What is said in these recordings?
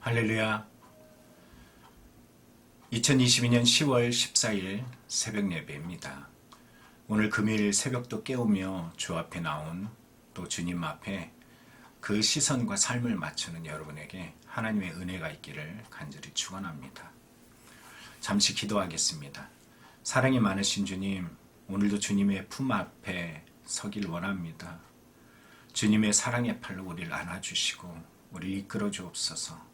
할렐루야. 2022년 10월 14일 새벽 예배입니다. 오늘 금요일 새벽도 깨우며 주 앞에 나온 또 주님 앞에 그 시선과 삶을 맞추는 여러분에게 하나님의 은혜가 있기를 간절히 축원합니다. 잠시 기도하겠습니다. 사랑이 많으신 주님, 오늘도 주님의 품 앞에 서길 원합니다. 주님의 사랑의 팔로 우리를 안아주시고 우리를 이끌어 주옵소서.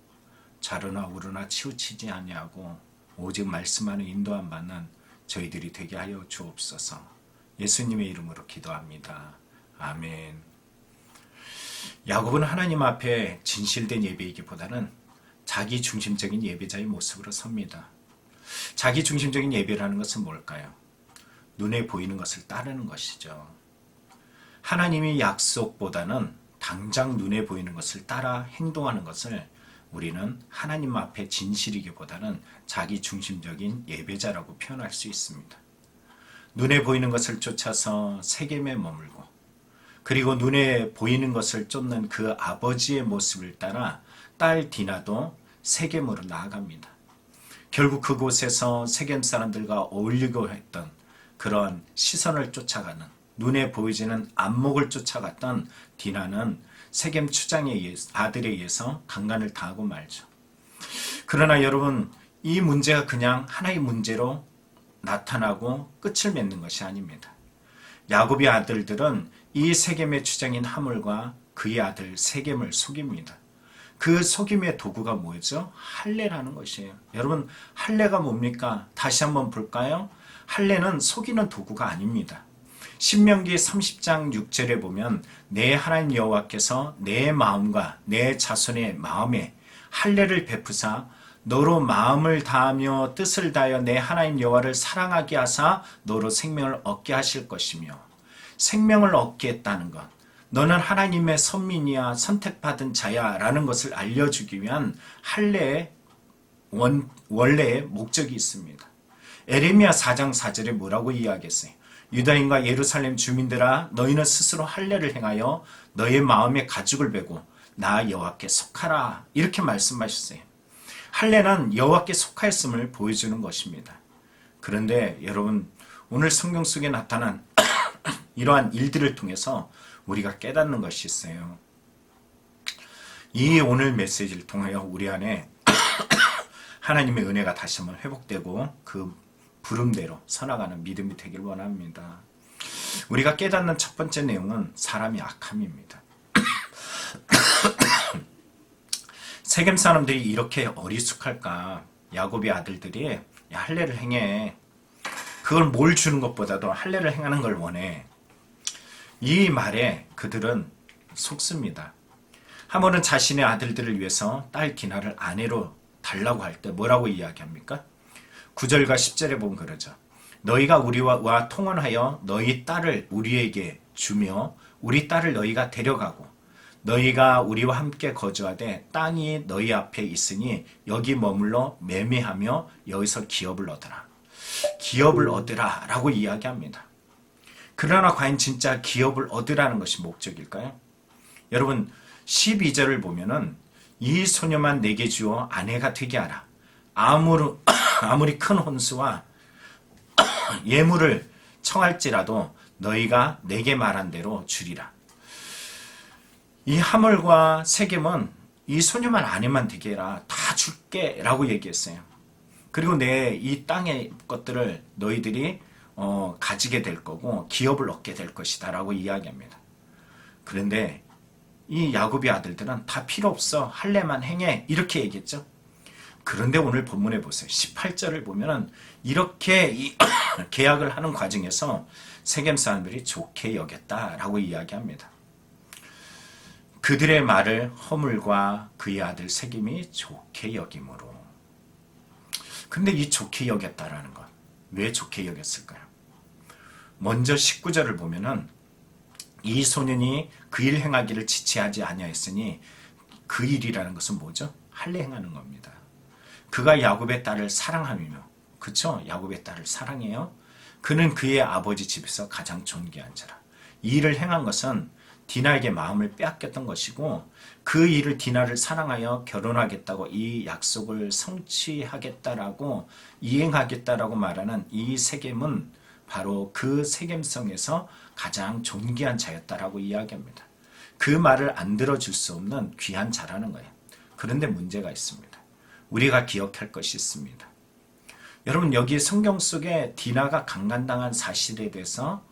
자르나 우르나 치우치지 아니하고 오직 말씀하는 인도함 받는 저희들이 되게 하여 주옵소서. 예수님의 이름으로 기도합니다. 아멘. 야곱은 하나님 앞에 진실된 예배이기보다는 자기 중심적인 예배자의 모습으로 섭니다. 자기 중심적인 예배라는 것은 뭘까요? 눈에 보이는 것을 따르는 것이죠. 하나님의 약속보다는 당장 눈에 보이는 것을 따라 행동하는 것을 우리는 하나님 앞에 진실이기보다는 자기 중심적인 예배자라고 표현할 수 있습니다. 눈에 보이는 것을 쫓아서 세겜에 머물고, 그리고 눈에 보이는 것을 쫓는 그 아버지의 모습을 따라 딸 디나도 세겜으로 나아갑니다. 결국 그곳에서 세겜 사람들과 어울리고 했던 그런 시선을 쫓아가는, 눈에 보이지는 안목을 쫓아갔던 디나는 세겜 추장의 아들에 의해서 강간을 당하고 말죠. 그러나 여러분, 이 문제가 그냥 하나의 문제로 나타나고 끝을 맺는 것이 아닙니다. 야곱의 아들들은 이 세겜의 추장인 하물과 그의 아들 세겜을 속입니다. 그 속임의 도구가 뭐죠? 할례라는 것이에요. 여러분, 할례가 뭡니까? 다시 한번 볼까요? 할례는 속이는 도구가 아닙니다. 신명기 30장 6절에 보면 내 하나님 여호와께서 내 마음과 내 자손의 마음에 할례를 베푸사 너로 마음을 다하며 뜻을 다하여 내 하나님 여호와를 사랑하게 하사 너로 생명을 얻게 하실 것이며, 생명을 얻게 했다는 것, 너는 하나님의 선민이야, 선택받은 자야 라는 것을 알려주기 위한 할례의 원래의 목적이 있습니다. 에레미야 4장 4절에 뭐라고 이야기했어요? 유다인과 예루살렘 주민들아, 너희는 스스로 할례를 행하여 너의 마음에 가죽을 베고 나 여호와께 속하라, 이렇게 말씀하셨어요. 할례는 여호와께 속하였음을 보여주는 것입니다. 그런데 여러분, 오늘 성경 속에 나타난 이러한 일들을 통해서 우리가 깨닫는 것이 있어요. 이 오늘 메시지를 통하여 우리 안에 하나님의 은혜가 다시 한번 회복되고 그 부름대로 서나가는 믿음이 되길 원합니다. 우리가 깨닫는 첫 번째 내용은 사람이 악함입니다. 세겜 사람들이 이렇게 어리숙할까? 야곱의 아들들이 할례를 행해. 그걸 뭘 주는 것보다도 할례를 행하는 걸 원해. 이 말에 그들은 속습니다. 하모는 자신의 아들들을 위해서 딸 디나를 아내로 달라고 할 때 뭐라고 이야기합니까? 9절과 10절에 보면 그러죠. 너희가 우리와 통혼하여 너희 딸을 우리에게 주며 우리 딸을 너희가 데려가고 너희가 우리와 함께 거주하되 땅이 너희 앞에 있으니 여기 머물러 매매하며 여기서 기업을 얻으라. 기업을 얻으라 라고 이야기합니다. 그러나 과연 진짜 기업을 얻으라는 것이 목적일까요? 여러분, 12절을 보면은 이 소녀만 내게 주어 아내가 되게 하라. 아무리 큰 혼수와 예물을 청할지라도 너희가 내게 말한 대로 주리라. 이 하물과 세겜은 이 소녀만 아내만 되게 해라. 다 줄게 라고 얘기했어요. 그리고 내 이 땅의 것들을 너희들이 가지게 될 거고 기업을 얻게 될 것이다 라고 이야기합니다. 그런데 이 야곱의 아들들은 다 필요 없어, 할례만 행해, 이렇게 얘기했죠. 그런데 오늘 본문에 보세요. 18절을 보면은 이렇게 이 계약을 하는 과정에서 세겜 사람들이 좋게 여겼다라고 이야기합니다. 그들의 말을 허물과 그의 아들 세겜이 좋게 여김으로. 근데 이 좋게 여겼다라는 것, 왜 좋게 여겼을까요? 먼저 19절을 보면은 이 소년이 그 일 행하기를 지체하지 아니하였으니 그 일이라는 것은 뭐죠? 할례 행하는 겁니다. 그가 야곱의 딸을 사랑하며, 그쵸? 야곱의 딸을 사랑해요. 그는 그의 아버지 집에서 가장 존귀한 자라. 이 일을 행한 것은 디나에게 마음을 빼앗겼던 것이고 그 일을 디나를 사랑하여 결혼하겠다고 이 약속을 성취하겠다라고 이행하겠다라고 말하는 이 세겜은 바로 그 세겜성에서 가장 존귀한 자였다라고 이야기합니다. 그 말을 안 들어줄 수 없는 귀한 자라는 거예요. 그런데 문제가 있습니다. 우리가 기억할 것이 있습니다. 여러분 여기 성경 속에 디나가 강간당한 사실에 대해서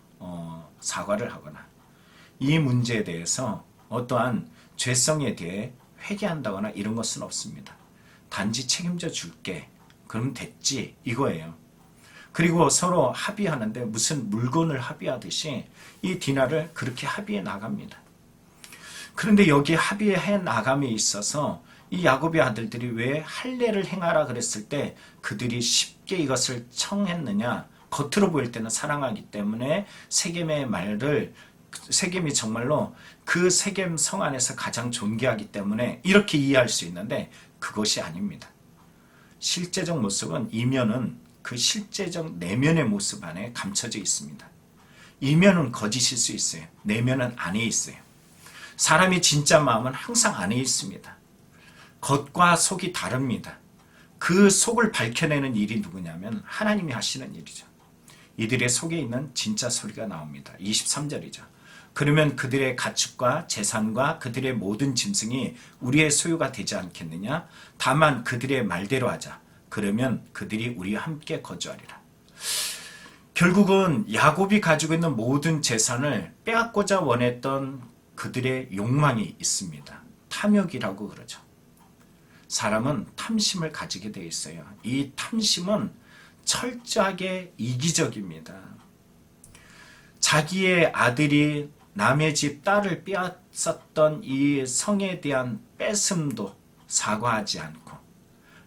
사과를 하거나 이 문제에 대해서 어떠한 죄성에 대해 회개한다거나 이런 것은 없습니다. 단지 책임져 줄게. 그럼 됐지 이거예요. 그리고 서로 합의하는데 무슨 물건을 합의하듯이 이 디나를 그렇게 합의해 나갑니다. 그런데 여기 합의해 나감에 있어서 이 야곱의 아들들이 왜 할례를 행하라 그랬을 때 그들이 쉽게 이것을 청했느냐? 겉으로 보일 때는 사랑하기 때문에 세겜의 말을 세겜이 정말로 그 세겜 성 안에서 가장 존귀하기 때문에 이렇게 이해할 수 있는데 그것이 아닙니다. 실제적 모습은 이면은 그 실제적 내면의 모습 안에 감춰져 있습니다. 이면은 거짓일 수 있어요. 내면은 안에 있어요. 사람이 진짜 마음은 항상 안에 있습니다. 겉과 속이 다릅니다. 그 속을 밝혀내는 일이 누구냐면 하나님이 하시는 일이죠. 이들의 속에 있는 진짜 소리가 나옵니다. 23절이죠. 그러면 그들의 가축과 재산과 그들의 모든 짐승이 우리의 소유가 되지 않겠느냐? 다만 그들의 말대로 하자. 그러면 그들이 우리와 함께 거주하리라. 결국은 야곱이 가지고 있는 모든 재산을 빼앗고자 원했던 그들의 욕망이 있습니다. 탐욕이라고 그러죠. 사람은 탐심을 가지게 되어 있어요. 이 탐심은 철저하게 이기적입니다. 자기의 아들이 남의 집 딸을 빼앗았던 이 성에 대한 뺏음도 사과하지 않고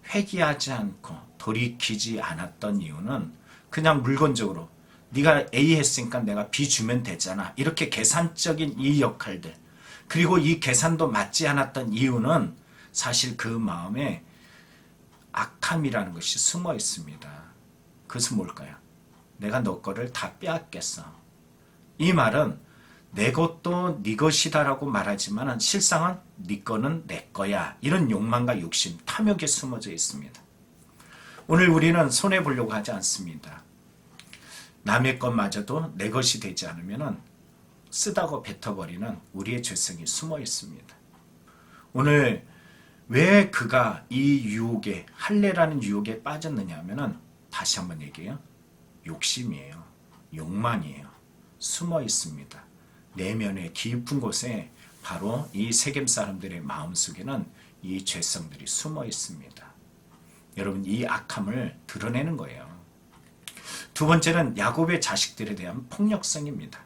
회개하지 않고 돌이키지 않았던 이유는 그냥 물건적으로 네가 A 했으니까 내가 B 주면 되잖아. 이렇게 계산적인 이 역할들 그리고 이 계산도 맞지 않았던 이유는 사실 그 마음에 악함이라는 것이 숨어 있습니다. 그것은 뭘까요? 내가 너 거를 다 빼앗겠어. 이 말은 내 것도 네 것이다라고 말하지만 실상은 네 거는 내 거야. 이런 욕망과 욕심, 탐욕에 숨어져 있습니다. 오늘 우리는 손해보려고 하지 않습니다. 남의 것마저도 내 것이 되지 않으면 쓰다고 뱉어버리는 우리의 죄성이 숨어 있습니다. 오늘 왜 그가 이 유혹에 할례라는 유혹에 빠졌느냐 하면은 다시 한번 얘기해요. 욕심이에요. 욕망이에요. 숨어 있습니다. 내면의 깊은 곳에 바로 이 세겜 사람들의 마음속에는 이 죄성들이 숨어 있습니다. 여러분 이 악함을 드러내는 거예요. 두 번째는 야곱의 자식들에 대한 폭력성입니다.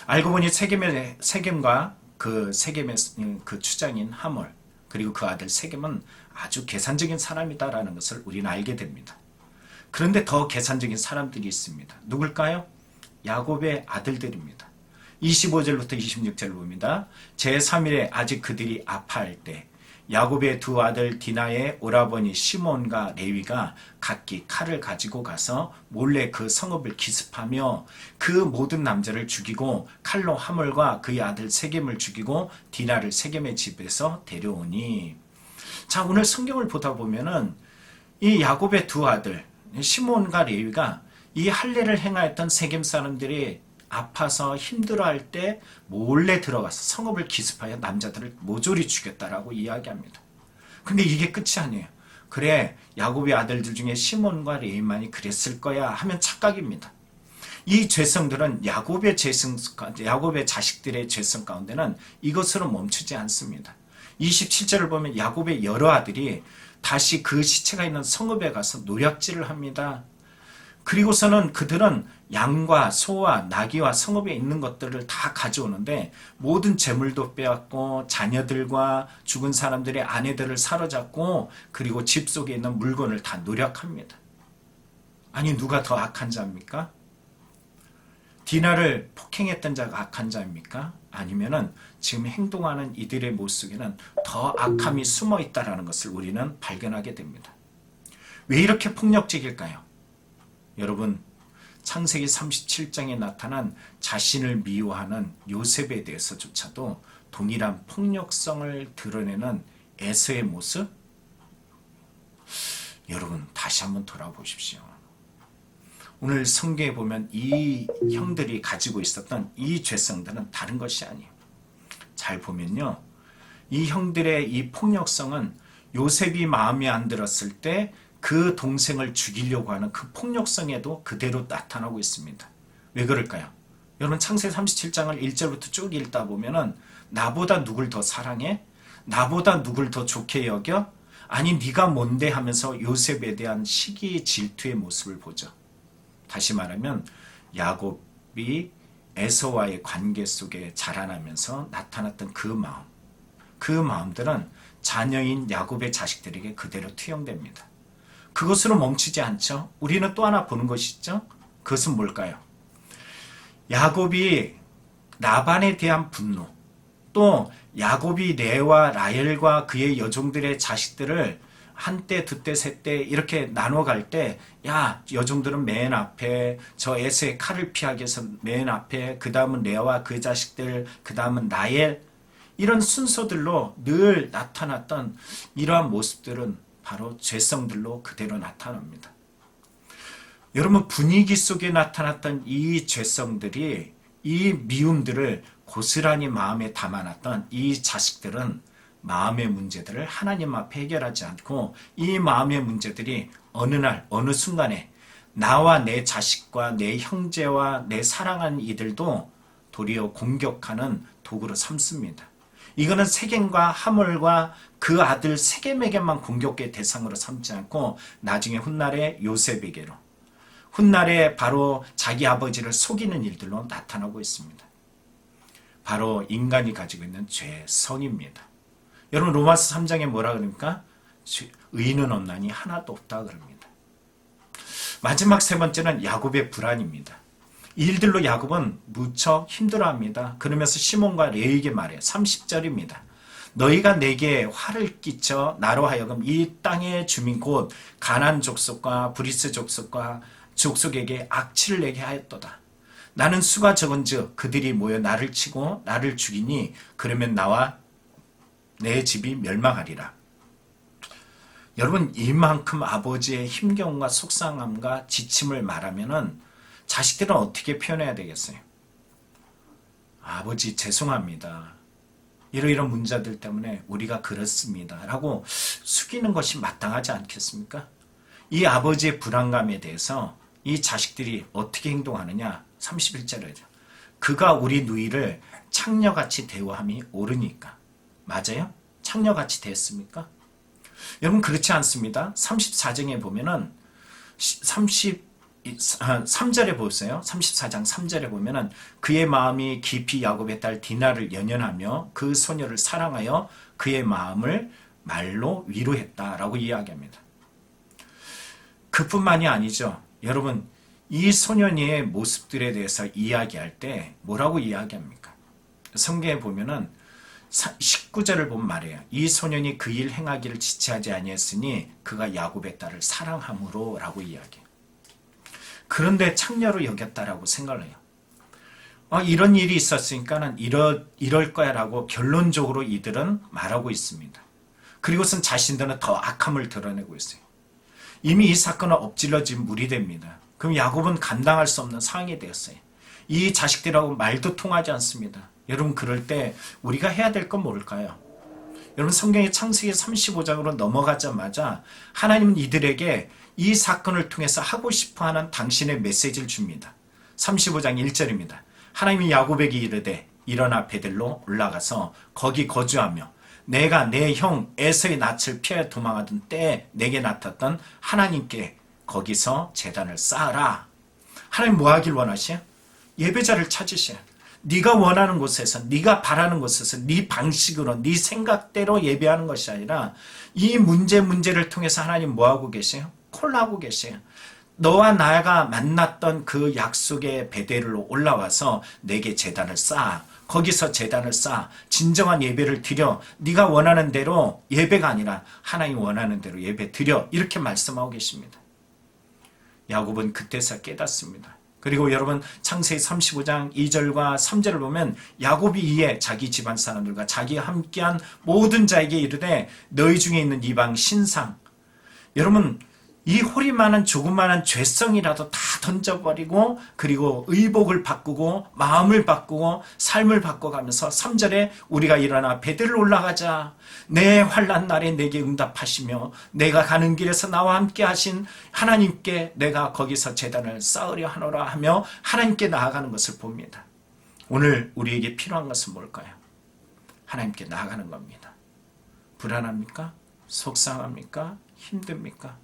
알고 보니 세겜과 그 세겜의 그 추장인 하몰 그리고 그 아들 세겜은 아주 계산적인 사람이다라는 것을 우리는 알게 됩니다. 그런데 더 계산적인 사람들이 있습니다. 누굴까요? 야곱의 아들들입니다. 25절부터 26절을 봅니다. 제3일에 아직 그들이 아파할 때 야곱의 두 아들 디나의 오라버니 시몬과 레위가 각기 칼을 가지고 가서 몰래 그 성읍을 기습하며 그 모든 남자를 죽이고 칼로 하몰과 그의 아들 세겜을 죽이고 디나를 세겜의 집에서 데려오니. 자, 오늘 성경을 보다 보면은 이 야곱의 두 아들 시몬과 레위가 이 할례를 행하였던 세겜 사람들이 아파서 힘들어할 때 몰래 들어가서 성읍을 기습하여 남자들을 모조리 죽였다라고 이야기합니다. 근데 이게 끝이 아니에요. 그래, 야곱의 아들들 중에 시몬과 레위만이 그랬을 거야 하면 착각입니다. 이 죄성들은 야곱의 자식들의 죄성 가운데는 이것으로 멈추지 않습니다. 27절을 보면 야곱의 여러 아들이 다시 그 시체가 있는 성읍에 가서 노략질을 합니다. 그리고서는 그들은 양과 소와 나귀와 성읍에 있는 것들을 다 가져오는데 모든 재물도 빼앗고 자녀들과 죽은 사람들의 아내들을 사로잡고 그리고 집 속에 있는 물건을 다 노략합니다. 아니 누가 더 악한 자입니까? 디나를 폭행했던 자가 악한 자입니까? 아니면은 지금 행동하는 이들의 모습에는 더 악함이 숨어 있다는 것을 우리는 발견하게 됩니다. 왜 이렇게 폭력적일까요? 여러분, 창세기 37장에 나타난 자신을 미워하는 요셉에 대해서조차도 동일한 폭력성을 드러내는 에서의 모습? 여러분 다시 한번 돌아보십시오. 오늘 성경에 보면 이 형들이 가지고 있었던 이 죄성들은 다른 것이 아니에요. 잘 보면요, 이 형들의 이 폭력성은 요셉이 마음에 안 들었을 때 그 동생을 죽이려고 하는 그 폭력성에도 그대로 나타나고 있습니다. 왜 그럴까요? 여러분 창세기 37장을 1절부터 쭉 읽다 보면은 나보다 누굴 더 사랑해? 나보다 누굴 더 좋게 여겨? 아니 네가 뭔데 하면서 요셉에 대한 시기 질투의 모습을 보죠. 다시 말하면 야곱이 에서와의 관계 속에 자라나면서 나타났던 그 마음, 그 마음들은 자녀인 야곱의 자식들에게 그대로 투영됩니다. 그것으로 멈추지 않죠. 우리는 또 하나 보는 것이 있죠. 그것은 뭘까요? 야곱이 라반에 대한 분노, 또 야곱이 레와 라헬과 그의 여종들의 자식들을 한때 두때 셋때 이렇게 나눠갈 때, 야 여종들은 맨 앞에, 저 에서의 칼을 피하기 위해서 맨 앞에, 그 다음은 레와 그 자식들, 그 다음은 라헬, 이런 순서들로 늘 나타났던 이러한 모습들은 바로 죄성들로 그대로 나타납니다. 여러분 분위기 속에 나타났던 이 죄성들이, 이 미움들을 고스란히 마음에 담아놨던 이 자식들은 마음의 문제들을 하나님 앞에 해결하지 않고 이 마음의 문제들이 어느 날 어느 순간에 나와 내 자식과 내 형제와 내 사랑하는 이들도 도리어 공격하는 도구로 삼습니다. 이거는 세겜과 하몰과 그 아들 세겜에게만 공격의 대상으로 삼지 않고 나중에 훗날에 요셉에게로, 훗날에 바로 자기 아버지를 속이는 일들로 나타나고 있습니다. 바로 인간이 가지고 있는 죄성입니다. 여러분 로마서 3장에 뭐라 그럽니까? 의인은 없나니 하나도 없다 그럽니다. 마지막 세 번째는 야곱의 불안입니다. 이 일들로 야곱은 무척 힘들어합니다. 그러면서 시몬과 레위에게 말해요. 30절입니다. 너희가 내게 화를 끼쳐 나로 하여금 이 땅의 주민 곧 가나안 족속과 브리스 족속과 족속에게 악취를 내게 하였도다. 나는 수가 적은즉 그들이 모여 나를 치고 나를 죽이니 그러면 나와 내 집이 멸망하리라. 여러분 이만큼 아버지의 힘겨움과 속상함과 지침을 말하면은 자식들은 어떻게 표현해야 되겠어요? 아버지 죄송합니다. 이러이런 문제들 때문에 우리가 그렇습니다. 라고 숙이는 것이 마땅하지 않겠습니까? 이 아버지의 불안감에 대해서 이 자식들이 어떻게 행동하느냐? 31절이죠. 그가 우리 누이를 창녀같이 대우함이 옳으니까. 맞아요? 창녀같이 대했습니까? 여러분 그렇지 않습니다. 34장에 보면은 3절에 보세요. 34장 3절에 보면은 그의 마음이 깊이 야곱의 딸 디나를 연연하며 그 소녀를 사랑하여 그의 마음을 말로 위로했다라고 이야기합니다. 그뿐만이 아니죠. 여러분 이 소년의 모습들에 대해서 이야기할 때 뭐라고 이야기합니까? 성경에 보면은 19절을 보면 말해요. 이 소년이 그 일 행하기를 지체하지 아니했으니 그가 야곱의 딸을 사랑함으로 라고 이야기해요. 그런데 창녀로 여겼다라고 생각을 해요. 이런 일이 있었으니까는 이럴 거야 라고 결론적으로 이들은 말하고 있습니다. 그리고선 자신들은 더 악함을 드러내고 있어요. 이미 이 사건은 엎질러진 물이 됩니다. 그럼 야곱은 감당할 수 없는 상황이 되었어요. 이 자식들하고 말도 통하지 않습니다. 여러분 그럴 때 우리가 해야 될 건 뭘까요? 여러분 성경의 창세기 35장으로 넘어가자마자 하나님은 이들에게 이 사건을 통해서 하고 싶어하는 당신의 메시지를 줍니다. 35장 1절입니다. 하나님이 야곱에게 이르되 일어나 베들로 올라가서 거기 거주하며 내가 내 형 에서의 낯을 피하여 도망하던 때에 내게 나타났던 하나님께 거기서 제단을 쌓아라. 하나님 뭐 하길 원하시요? 예배자를 찾으시요. 네가 원하는 곳에서, 네가 바라는 곳에서 네 방식으로, 네 생각대로 예배하는 것이 아니라 이 문제를 통해서 하나님 뭐 하고 계세요? 콜하고 계세요. 너와 나가 만났던 그 약속의 베델로 올라와서 내게 제단을 쌓아. 거기서 제단을 쌓아. 진정한 예배를 드려. 네가 원하는 대로 예배가 아니라 하나님 원하는 대로 예배 드려. 이렇게 말씀하고 계십니다. 야곱은 그때서 깨닫습니다. 그리고 여러분 창세기 35장 2절과 3절을 보면 야곱이 이에 자기 집안 사람들과 자기가 함께한 모든 자에게 이르되 너희 중에 있는 이방 신상, 여러분 이 호리만한 조그마한 죄성이라도 다 던져버리고 그리고 의복을 바꾸고 마음을 바꾸고 삶을 바꿔가면서 3절에 우리가 일어나 베델로 올라가자. 내 환난 날에 내게 응답하시며 내가 가는 길에서 나와 함께 하신 하나님께 내가 거기서 제단을 쌓으려 하노라 하며 하나님께 나아가는 것을 봅니다. 오늘 우리에게 필요한 것은 뭘까요? 하나님께 나아가는 겁니다. 불안합니까? 속상합니까? 힘듭니까?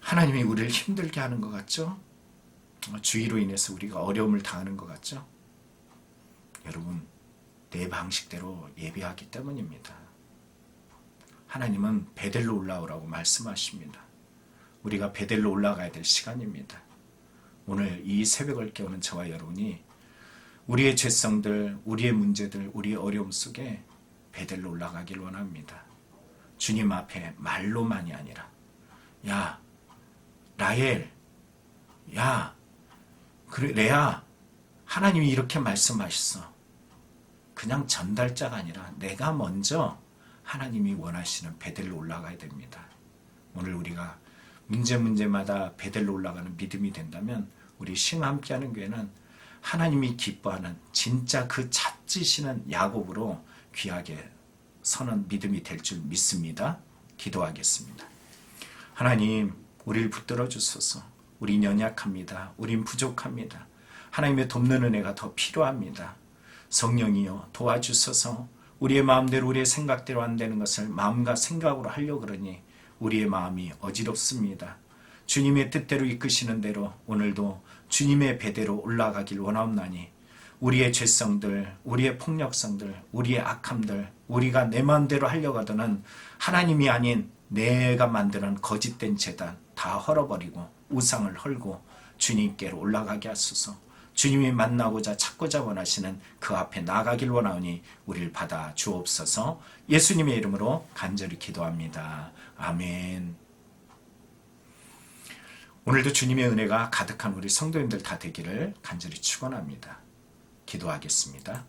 하나님이 우리를 힘들게 하는 것 같죠? 주의로 인해서 우리가 어려움을 당하는 것 같죠? 여러분, 내 방식대로 예배하기 때문입니다. 하나님은 베델로 올라오라고 말씀하십니다. 우리가 베델로 올라가야 될 시간입니다. 오늘 이 새벽을 깨우는 저와 여러분이 우리의 죄성들, 우리의 문제들, 우리의 어려움 속에 베델로 올라가길 원합니다. 주님 앞에 말로만이 아니라 야 라헬, 야 그래 레아, 하나님이 이렇게 말씀하셨어. 그냥 전달자가 아니라 내가 먼저 하나님이 원하시는 베델로 올라가야 됩니다. 오늘 우리가 문제마다 베델로 올라가는 믿음이 된다면 우리 싱 함께하는 교회는 하나님이 기뻐하는 진짜 그 찾으시는 야곱으로 귀하게 서는 믿음이 될 줄 믿습니다. 기도하겠습니다. 하나님, 우리를 붙들어 주소서. 우린 연약합니다. 우린 부족합니다. 하나님의 돕는 은혜가 더 필요합니다. 성령이여 도와주소서. 우리의 마음대로 우리의 생각대로 안 되는 것을 마음과 생각으로 하려고 그러니 우리의 마음이 어지럽습니다. 주님의 뜻대로 이끄시는 대로 오늘도 주님의 배대로 올라가길 원하옵나니 우리의 죄성들, 우리의 폭력성들, 우리의 악함들, 우리가 내 마음대로 하려고 하더는 하나님이 아닌 내가 만드는 거짓된 제단 다 헐어버리고 우상을 헐고 주님께로 올라가게 하소서. 주님이 만나고자 찾고자 원하시는 그 앞에 나가길 원하오니 우리를 받아 주옵소서. 예수님의 이름으로 간절히 기도합니다. 아멘. 오늘도 주님의 은혜가 가득한 우리 성도님들 다 되기를 간절히 축원합니다. 기도하겠습니다.